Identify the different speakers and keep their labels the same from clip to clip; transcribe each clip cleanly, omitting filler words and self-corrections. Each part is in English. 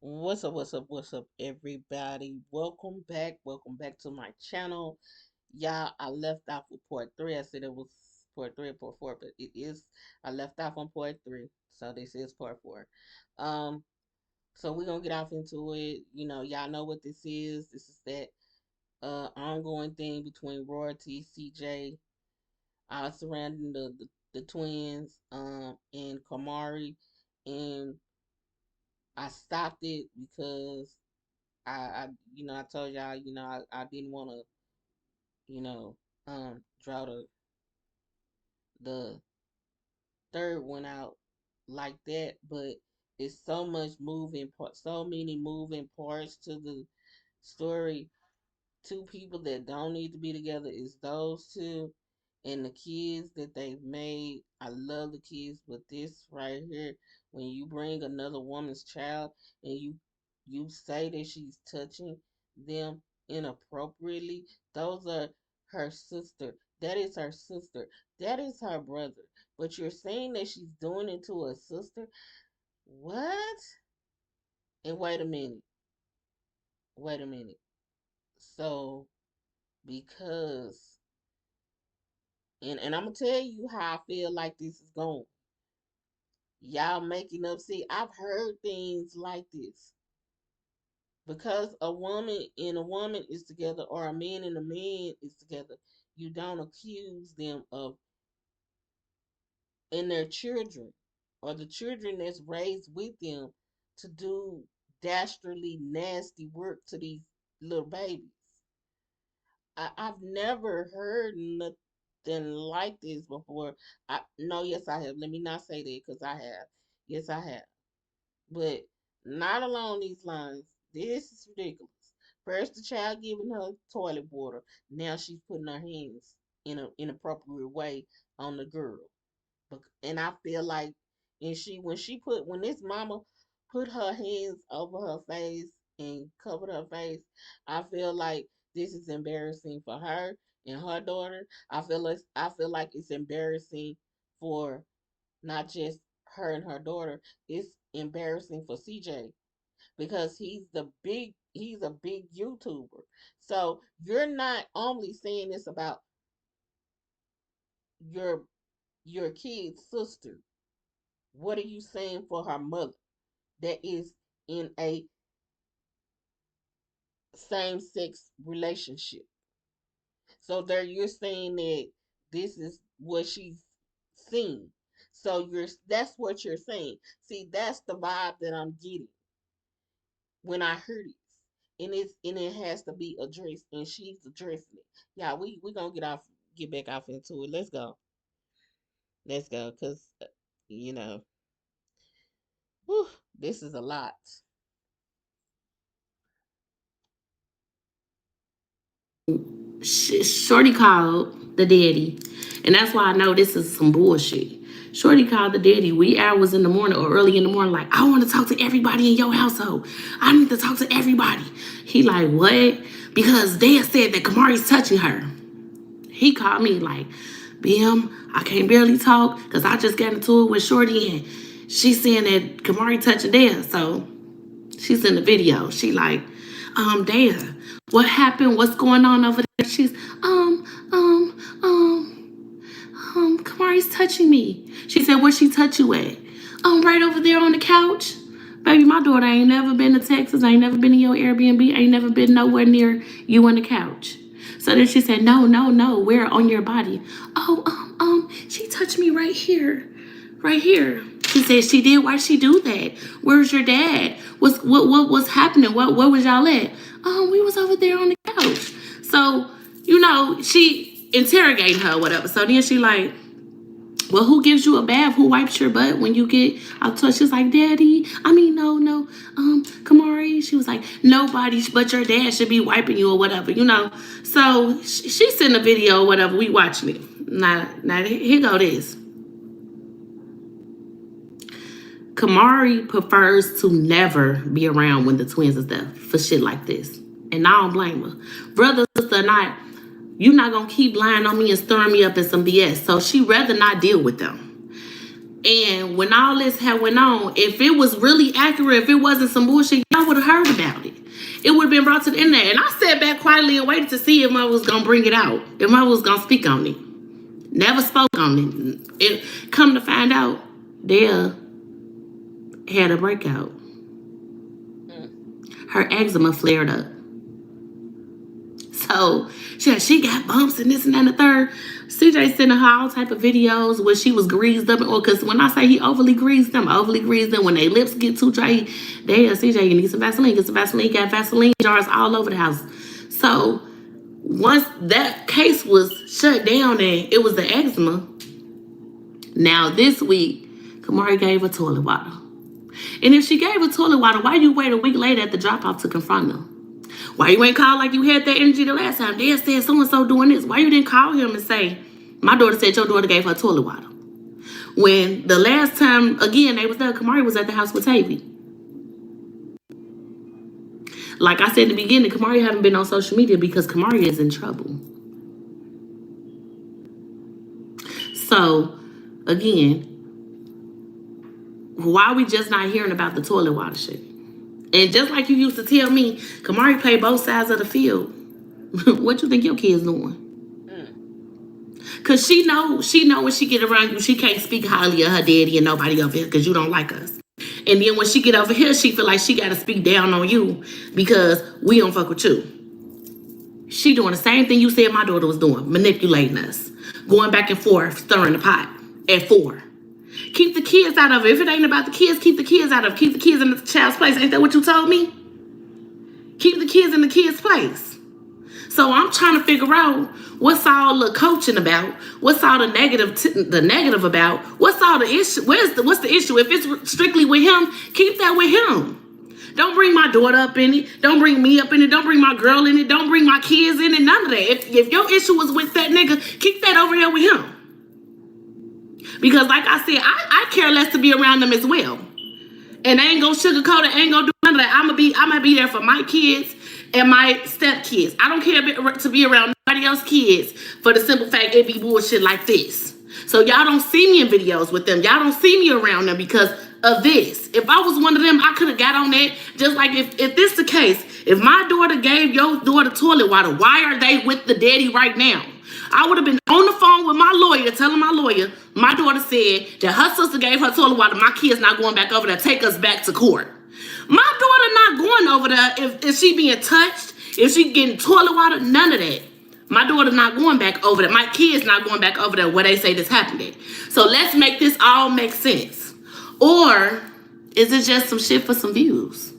Speaker 1: What's up, everybody? Welcome back to my channel. Y'all, I left off with part three. I said it was part three or part four, but it is, I left off on part three. So this is part four. Um, so we're gonna get off into it. Y'all know what this is. This is that ongoing thing between Royalty, CJ, surrounding the twins, and Kamari. And I stopped it because I told y'all, I didn't want to, you know, draw the third one out like that, but it's so many moving parts to the story. Two people that don't need to be together is those two, and the kids that they've made. I love the kids, but this right here, when you bring another woman's child and you say that she's touching them inappropriately, those are her sister. That is her sister. That is her brother. But you're saying that she's doing it to a sister? What? And wait a minute. Wait a minute. So because and I'm gonna tell you how I feel like this is going. Y'all making up. See, I've heard things like this. Because a woman and a woman is together, or a man and a man is together, you don't accuse them of and their children, or the children that's raised with them, to do dastardly, nasty work to these little babies. I've never heard nothing like this before. No, yes, I have. Let me not say that because I have. Yes, I have. But not along these lines. This is ridiculous. First, the child giving her toilet water. Now she's putting her hands in an inappropriate way on the girl. And I feel like, and when this mama put her hands over her face and covered her face, I feel like this is embarrassing for her and her daughter. I feel like it's embarrassing for not just her and her daughter. It's embarrassing for CJ because he's a big YouTuber. So you're not only saying this about your your kid's sister. What are you saying for her mother that is in a same sex relationship? So there you're saying that this is what she's seen. So that's what you're saying. See, that's the vibe that I'm getting when I heard it. And it has to be addressed, and she's addressing it. Yeah, we gonna get back off into it. Let's go, cause you know, whew, this is a lot.
Speaker 2: Shorty called the daddy, and that's why I know this is some bullshit. Shorty called the daddy wee hours in the morning or early in the morning, like, I want to talk to everybody in your household. I need to talk to everybody. He like, what? Because Dad said that Kamari's touching her. He called me like, Bim, I can't barely talk because I just got into it with Shorty and she's saying that Kamari touching Dad. So she's in the video. She like, Dad, what happened? What's going on over there? She's, Kamari's touching me. She said, where she touch you at? Right over there on the couch. Baby, my daughter ain't never been to Texas. I ain't never been in your Airbnb. I ain't never been nowhere near you on the couch. So then she said, no, no, no. Where on your body? Oh, she touched me right here. Right here. She said she did. Why she do that? Where's your dad? What was happening? Where was y'all at? We was over there on the couch. So, she interrogating her or whatever. So then she like, well, who gives you a bath? Who wipes your butt when you get out to her? She's like, Daddy. I mean, no. Kamari. She was like, nobody but your dad should be wiping you or whatever. So she sent a video or whatever. We watching it. Now here go this. Kamari prefers to never be around when the twins is there for shit like this. And I don't blame her. Brother, sister, not, you not gonna keep lying on me and stirring me up in some BS. So she rather not deal with them. And when all this had went on, if it was really accurate, if it wasn't some bullshit, y'all would have heard about it. It would have been brought to the internet. And I sat back quietly and waited to see if mother was going to bring it out. If mother was going to speak on it. Never spoke on it. Come to find out, Dale had a breakout. Her eczema flared up. So she got bumps and this and that and the third. CJ sending her all type of videos where she was greased up. Because when I say he overly greased them, when their lips get too dry, CJ, you need some Vaseline. Get some Vaseline. Got Vaseline jars all over the house. So once that case was shut down and it was the eczema, now this week, Kamari gave her toilet water. And if she gave her toilet water, why you wait a week later at the drop-off to confront her? Why you ain't call like you had that energy the last time? Dad said so-and-so doing this. Why you didn't call him and say, my daughter said your daughter gave her toilet water? When the last time, again, they was there, Kamari was at the house with Tavie. Like I said in the beginning, Kamari haven't been on social media because Kamari is in trouble. So, again, why are we just not hearing about the toilet water shit? And just like you used to tell me, Kamari played both sides of the field. What you think your kid's doing? Cause she know when she get around you, she can't speak highly of her daddy and nobody over here because you don't like us. And then when she get over here, she feel like she gotta speak down on you because we don't fuck with you. She doing the same thing you said my daughter was doing, manipulating us, going back and forth, stirring the pot at 4. Keep the kids out of it. If it ain't about the kids, keep the kids out of it. Keep the kids in the child's place. Ain't that what you told me? Keep the kids in the kids' place. So I'm trying to figure out what's all the coaching about. What's all the negative about? What's all the issue? What's the issue? If it's strictly with him, keep that with him. Don't bring my daughter up in it. Don't bring me up in it. Don't bring my girl in it. Don't bring my kids in it. None of that. If your issue was with that nigga, keep that over there with him. Because like I said, I care less to be around them as well. And I ain't gonna sugarcoat it, I ain't gonna do none of that. I'm gonna be there for my kids and my stepkids. I don't care to be around nobody else's kids for the simple fact it be bullshit like this. So y'all don't see me in videos with them. Y'all don't see me around them because of this. If I was one of them, I could have got on that. Just like if this the case, if my daughter gave your daughter toilet water, why are they with the daddy right now? I would have been on the phone with my lawyer, telling my lawyer, my daughter said that her sister gave her toilet water. My kid's not going back over there. Take us back to court. My daughter not going over there if she being touched, if she getting toilet water, none of that. My daughter not going back over there. My kid's not going back over there where they say this happened at. So let's make this all make sense. Or is it just some shit for some views?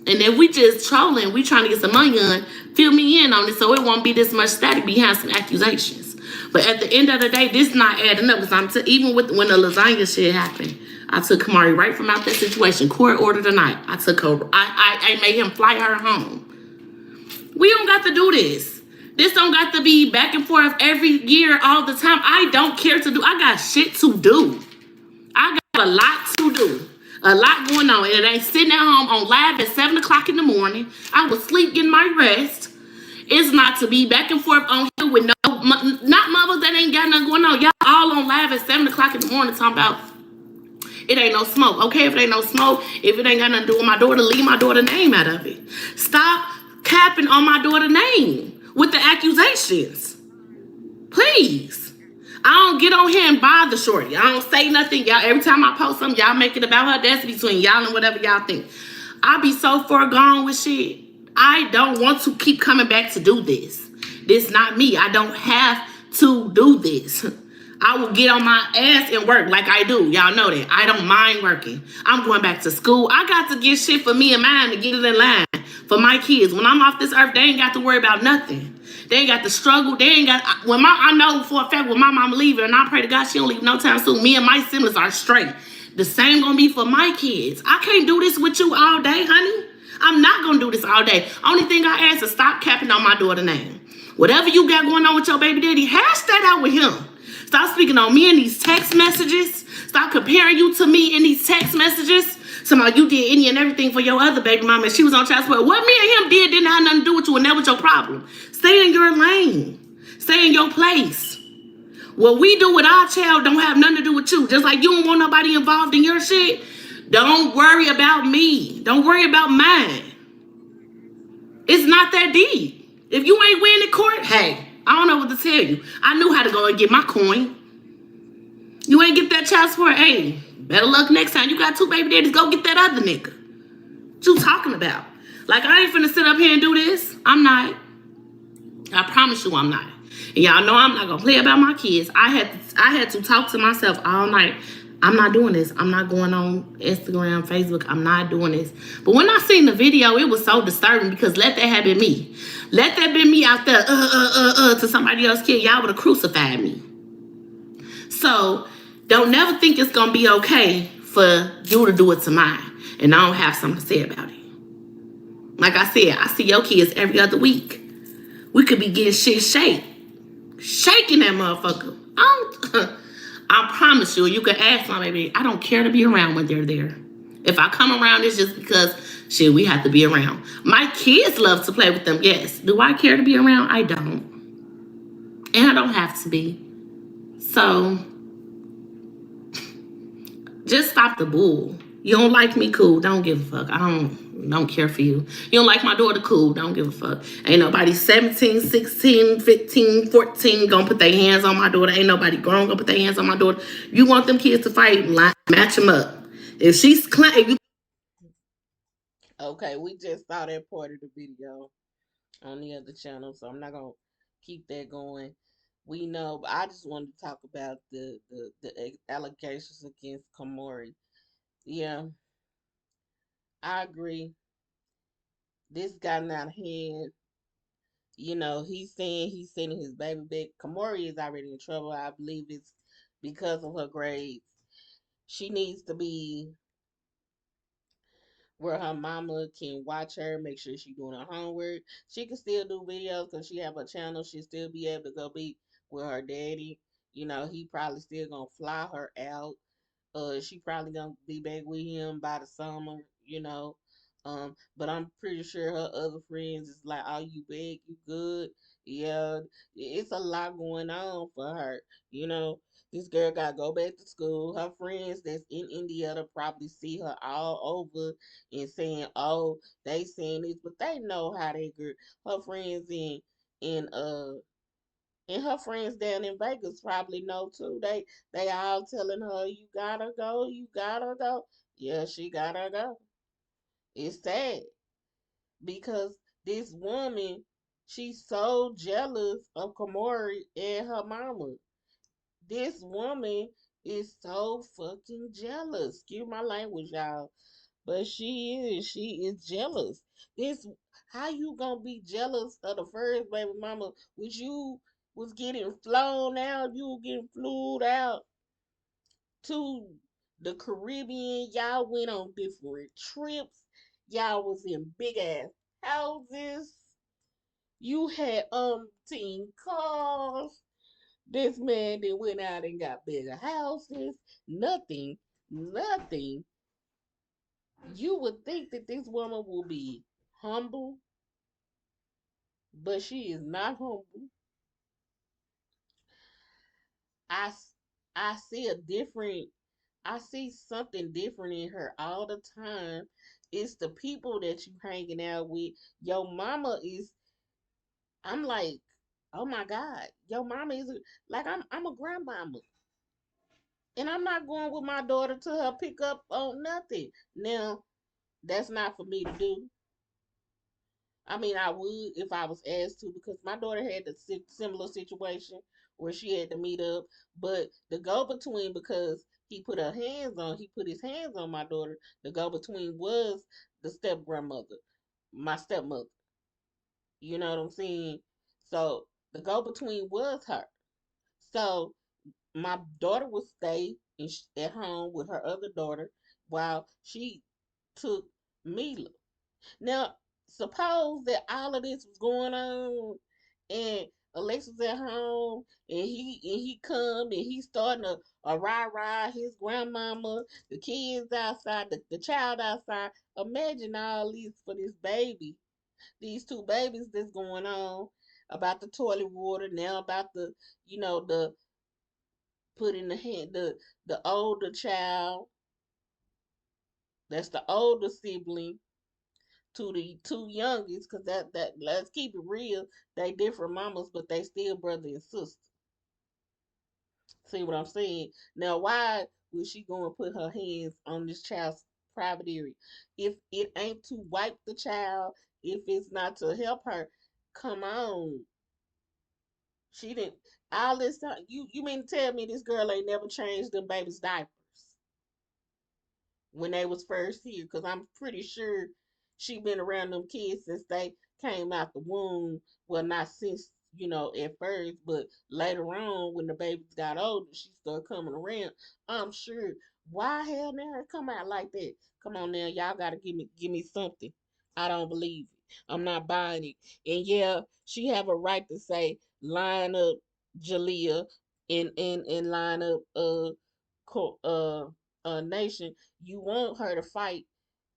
Speaker 2: And if we just trolling, we trying to get some money on, fill me in on it so it won't be this much static behind some accusations. But at the end of the day, this not adding up. Because even when the lasagna shit happened, I took Kamari right from out that situation. Court order tonight. I took her. I made him fly her home. We don't got to do this. This don't got to be back and forth every year all the time. I don't care to do. I got shit to do. I got a lot to do. A lot going on. And it ain't sitting at home on live at 7 o'clock in the morning. I was sleep getting my rest. It's not to be back and forth on here with not mothers that ain't got nothing going on. Y'all all on live at 7 o'clock in the morning talking about it ain't no smoke. Okay, if it ain't no smoke, if it ain't got nothing to do with my daughter, leave my daughter's name out of it. Stop capping on my daughter's name with the accusations. Please. I don't get on here and bother shorty. I don't say nothing. Y'all, every time I post something, y'all make it about her. That's between y'all and whatever y'all think. I be so far gone with shit. I don't want to keep coming back to do this. This not me. I don't have to do this. I will get on my ass and work like I do. Y'all know that. I don't mind working. I'm going back to school. I got to get shit for me and mine to get it in line for my kids. When I'm off this earth, they ain't got to worry about nothing. They ain't got to struggle. They ain't got. I know for a fact when my mama leaving, and I pray to God she don't leave no time soon. Me and my siblings are straight. The same gonna be for my kids. I can't do this with you all day, honey. I'm not gonna do this all day. Only thing I ask is stop capping on my daughter's name. Whatever you got going on with your baby daddy, hash that out with him. Stop speaking on me in these text messages. Stop comparing you to me in these text messages. Somehow you did any and everything for your other baby mama and she was on child support. What me and him didn't have nothing to do with you, and that was your problem. Stay in your lane. Stay in your place. What we do with our child don't have nothing to do with you. Just like you don't want nobody involved in your shit, Don't worry about me. Don't worry about mine. It's not that deep. If you ain't winning court, hey, I don't know what to tell you. I knew how to go and get my coin. You ain't get that child support, hey, better luck next time. You got two baby daddies, go get that other nigga. What you talking about? Like, I ain't finna sit up here and do this. I'm not. I promise you I'm not. And y'all know I'm not gonna play about my kids. I had to talk to myself all night. I'm not doing this. I'm not going on Instagram, Facebook. I'm not doing this. But when I seen the video, it was so disturbing because let that have been me. Let that been me out there, to somebody else's kid. Y'all would have crucified me. So don't never think it's gonna be okay for you to do it to mine. And I don't have something to say about it. Like I said, I see your kids every other week. We could be getting shit shaking that motherfucker. I promise you, you can ask my baby. I don't care to be around when they're there. If I come around, it's just because shit, we have to be around. My kids love to play with them. Yes. Do I care to be around? I don't, and I don't have to be. So just stop the bull. You don't like me, cool. Don't give a fuck. I don't care for you. You don't like my daughter, cool. Don't give a fuck. Ain't nobody 17, 16, 15, 14 gonna put their hands on my daughter. Ain't nobody grown gonna put their hands on my daughter. You want them kids to fight, match them up. If she's if you
Speaker 1: Okay, we just saw that part of the video on the other channel, so I'm not gonna keep that going. We know, but I just wanted to talk about the allegations against Kamori. Yeah, I agree. This got out of hand. He's saying he's sending his baby back. Kamori is already in trouble. I believe it's because of her grades. She needs to be where her mama can watch her, make sure she doing her homework. She can still do videos because she have a channel. She'll still be able to go be with her daddy. He probably still gonna fly her out. She probably gonna be back with him by the summer, you know. But I'm pretty sure her other friends is like, "Oh, you back? You good?" Yeah, it's a lot going on for her. You know, this girl gotta go back to school. Her friends that's in Indiana probably see her all over and saying, "Oh, they saying this," but they know how they girl. Her friends in and her friends down in Vegas probably know too. They all telling her, "You gotta go, you gotta go." Yeah, she gotta go. It's sad because this woman, she's so jealous of Kamori and her mama. This woman is so fucking jealous. Excuse my language, y'all. But she is jealous. This how you gonna be jealous of the first baby mama which you was getting flown out, you were getting flew out to the Caribbean, y'all went on different trips, y'all was in big ass houses, you had umpteen cars. This man that went out and got bigger houses, nothing. You would think that this woman will be humble, but she is not humble. I, I see a different, I see something different in her all the time. It's the people that you hanging out with. Your mama is, I'm like, oh my God, your mama is like, I'm a grandmama. And I'm not going with my daughter to her pick up on nothing. Now, that's not for me to do. I mean, I would if I was asked to because my daughter had a similar situation where she had to meet up. But the go between, because he put his hands on my daughter. The go between was the step grandmother, my stepmother. You know what I'm saying? So the go between was her. So my daughter would stay at home with her other daughter while she took Mila. Now, suppose that all of this was going on and Alexis at home and he come and he starting a rah his grandmama, the kids outside, the child outside. Imagine all this for this baby. These two babies that's going on about the toilet water, now about the putting the older child That's the older sibling to the two youngest, cause that let's keep it real, they different mamas, but they still brother and sister. See what I'm saying? Now, why would she go and put her hands on this child's private area? If it ain't to wipe the child, if it's not to help her, come on. She didn't all this time. You mean to tell me this girl ain't never changed them baby's diapers when they was first here? Cause I'm pretty sure she been around them kids since they came out the womb. Well, not since at first, but later on when the babies got older, she started coming around. I'm sure. Why hell now her come out like that? Come on now, y'all gotta give me something. I don't believe it. I'm not buying it. And yeah, she have a right to say line up Jalea and line up nation. You want her to fight.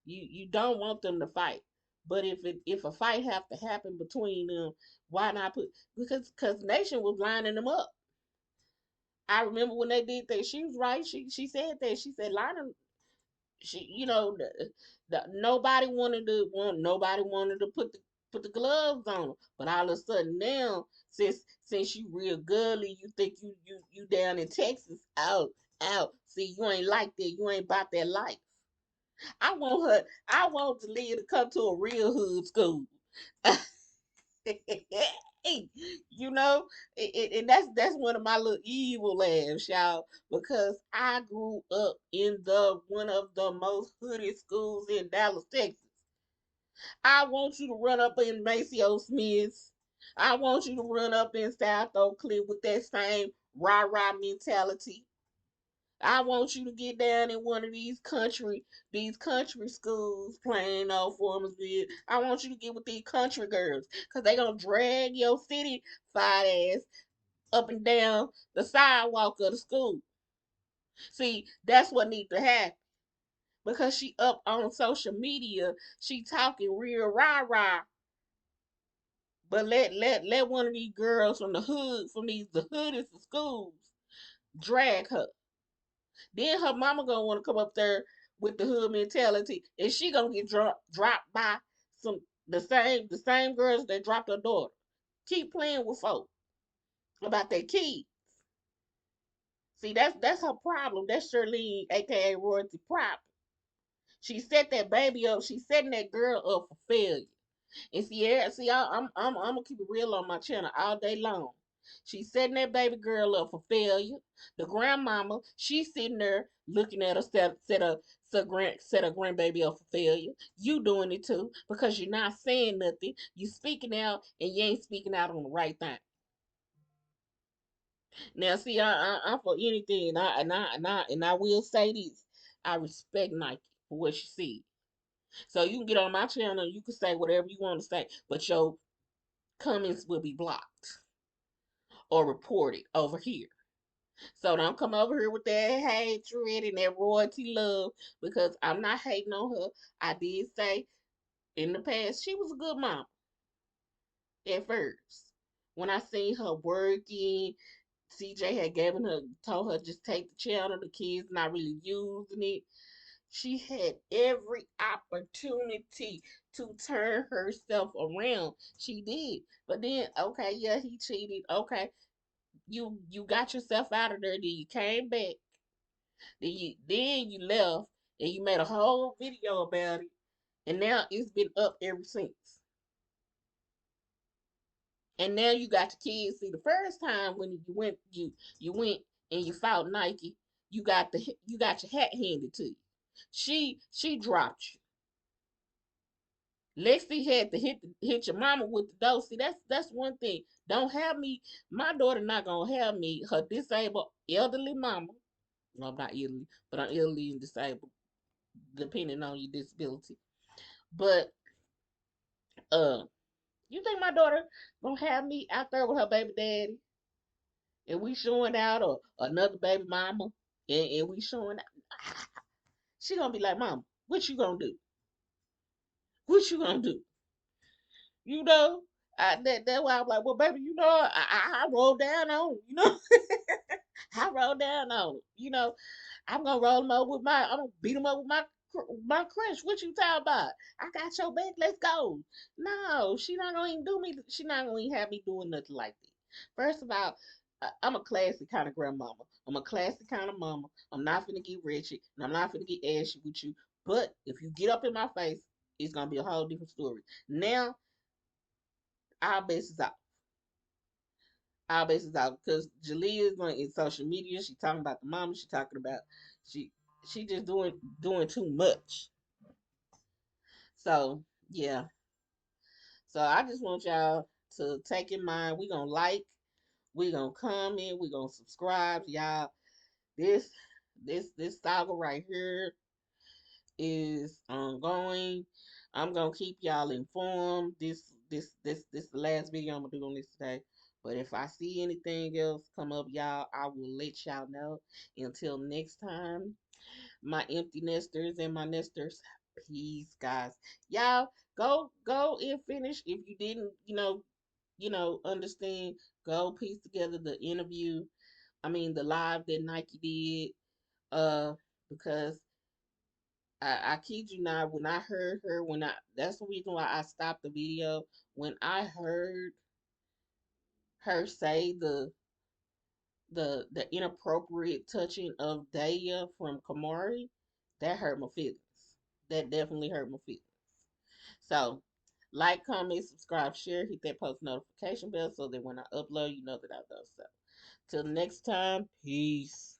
Speaker 1: You don't want them to fight. But if a fight have to happen between them, why not put because Nation was lining them up. I remember when they did that. She was right. She said that. She said line them. She nobody wanted to put the gloves on them. But all of a sudden now, since you real girly, you think you down in Texas out. See, you ain't like that. You ain't about that life. I want Talia to come to a real hood school. you know, and that's one of my little evil laughs, y'all, because I grew up in the one of the most hooded schools in Dallas, Texas. I want you to run up in Maceo Smiths. I want you to run up in South Oak Cliff with that same rah-rah mentality. I want you to get down in one of these country schools playing on Formersville. I want you to get with these country girls because they gonna drag your city fine ass up and down the sidewalk of the school. See, that's what needs to happen because she up on social media, she talking real rah rah. But let one of these girls from the hood, from the hoodest of schools, drag her. Then her mama gonna want to come up there with the hood mentality, and she gonna get dropped by some the same girls that dropped her daughter. Keep playing with folk about their kids. See, that's her problem. That's Shirlene, aka Royalty problem. She set that baby up. She's setting that girl up for failure. And see, yeah, see, I'm gonna keep it real on my channel all day long. She's setting that baby girl up for failure. The grandmama, she's sitting there looking at her set her grandbaby up for failure. You doing it too because you're not saying nothing. You speaking out and you ain't speaking out on the right thing. Now, see, I'm for anything, and I will say this: I respect Nike for what she said. So you can get on my channel, you can say whatever you want to say, but your comments will be blocked or reported over here. So don't come over here with that hatred and that royalty love because I'm not hating on her. I did say in the past she was a good mom at first. When I seen her working, CJ had told her just take the channel, the kids not really using it. She had every opportunity to turn herself around. She did. But then, okay, yeah, he cheated. Okay, you got yourself out of there. Then you came back. Then you left and you made a whole video about it. And now it's been up ever since. And now you got the kids. See, the first time when you went and you fought Nike, you got your hat handed to you. She dropped you. Lexi had to hit your mama with the door. See, that's one thing. Don't have me. My daughter not gonna have me. Her disabled elderly mama. No, I'm not elderly, but I'm elderly and disabled, depending on your disability. But uh, you think my daughter gonna have me out there with her baby daddy, and we showing out, or another baby mama, and we showing out? She gonna be like, "Mama, what you gonna do? What you gonna do?" You know, that's why I'm like, well, baby, I roll down on, I roll down on, I'm gonna roll him up with I'm gonna beat him up with my my crush. What you talking about? I got your back. Let's go. No, she not gonna even do me. She not gonna even have me doing nothing like that. First of all, I'm a classy kind of grandmama. I'm a classy kind of mama. I'm not finna get wretched, and I'm not finna get ashy with you. But if you get up in my face, it's gonna be a whole different story. Now, our base is out. Our base is out because Jalea is on in social media. She talking about the mama. She talking about she she just doing too much. So yeah. So I just want y'all to take in mind. We gonna like. We gonna comment. We gonna subscribe, y'all. This this saga right here is ongoing. I'm gonna keep y'all informed. This the last video I'm gonna do on this today. But if I see anything else come up, y'all, I will let y'all know. Until next time, my empty nesters and my nesters, peace, guys. Y'all go and finish. If you didn't, understand, go piece together the interview. I mean the live that Nikee did. Because I kid you not, when I heard her, that's the reason why I stopped the video. When I heard her say the inappropriate touching of Daya from Kamari, that hurt my feelings. That definitely hurt my feelings. So, like, comment, subscribe, share, hit that post notification bell so that when I upload, you know that I do so. Till next time, peace.